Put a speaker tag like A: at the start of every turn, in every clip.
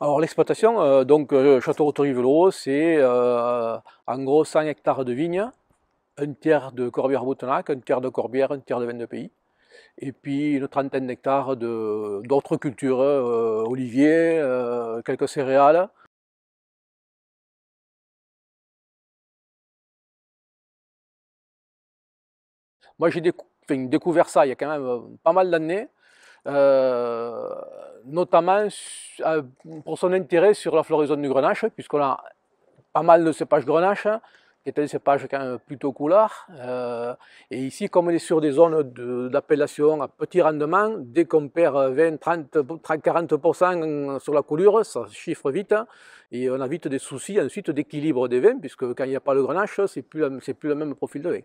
A: Alors l'exploitation, Château-Rothery-Velot, c'est en gros 100 hectares de vignes, un tiers de Corbière-Boutenac, un tiers de Corbière, un tiers de vin de pays, et puis une trentaine d'hectares d'autres cultures, oliviers, quelques céréales. Moi j'ai découvert ça il y a quand même pas mal d'années, euh, notamment pour son intérêt sur la floraison du grenache, puisqu'on a pas mal de cépages grenache, qui est un cépage quand même plutôt coulard. Et ici, comme on est sur des zones d'appellation à petit rendement, dès qu'on perd 20, 30, 40% sur la coulure, ça chiffre vite. Et on a vite des soucis ensuite d'équilibre des vins, puisque quand il n'y a pas le grenache, c'est plus le même profil de vin.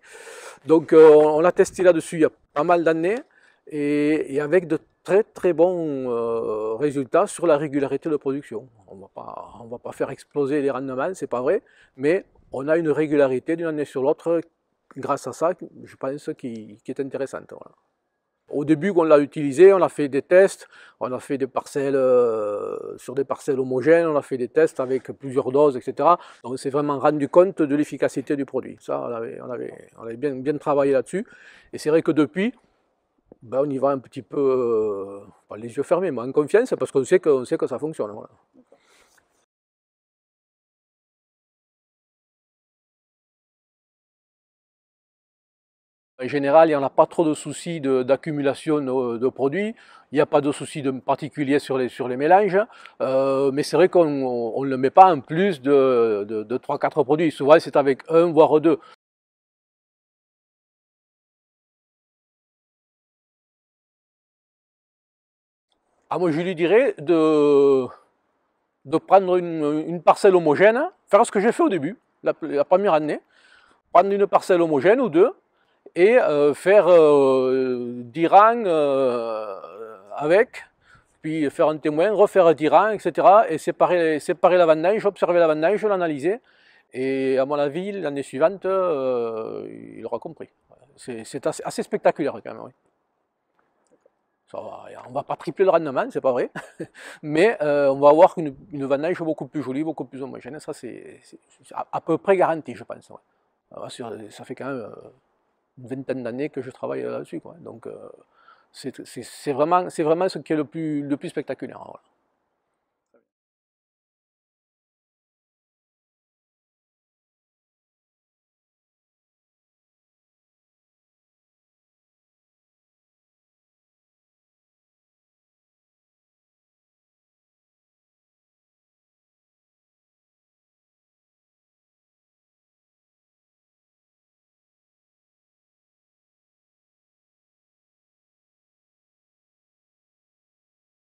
A: Donc on a testé là-dessus il y a pas mal d'années, et avec de très très bons résultats sur la régularité de production. On va pas faire exploser les rendements, c'est pas vrai, mais on a une régularité d'une année sur l'autre grâce à ça, je pense, qui est intéressante. Voilà. Au début qu'on l'a utilisé, on a fait des tests, on a fait des parcelles sur des parcelles homogènes, on a fait des tests avec plusieurs doses, etc. Donc on s'est vraiment rendu compte de l'efficacité du produit. Ça, on avait bien travaillé là-dessus. Et c'est vrai que depuis, ben, on y va un petit peu, pas les yeux fermés, mais en confiance, parce qu'on sait que ça fonctionne. Voilà. En général, il n'y en a pas trop de soucis d'accumulation de produits, il n'y a pas de soucis particuliers sur les mélanges, mais c'est vrai qu'on ne le met pas en plus de 3-4 produits. Souvent, c'est avec un, voire deux. Ah, moi, je lui dirais de prendre une parcelle homogène, faire ce que j'ai fait au début, la première année, prendre une parcelle homogène ou deux, et faire 10 rangs avec, puis faire un témoin, refaire 10 rangs, etc. Et séparer la vendange, observer la vendange, l'analyser. Et à mon avis, l'année suivante, il aura compris. C'est assez spectaculaire quand même. Oui. On ne va pas tripler le rendement, c'est pas vrai, mais on va avoir une vendange beaucoup plus jolie, beaucoup plus homogène. Ça, c'est à peu près garanti, je pense. Ouais. Ça fait quand même une vingtaine d'années que je travaille là-dessus. Donc c'est vraiment ce qui est le plus spectaculaire. Voilà.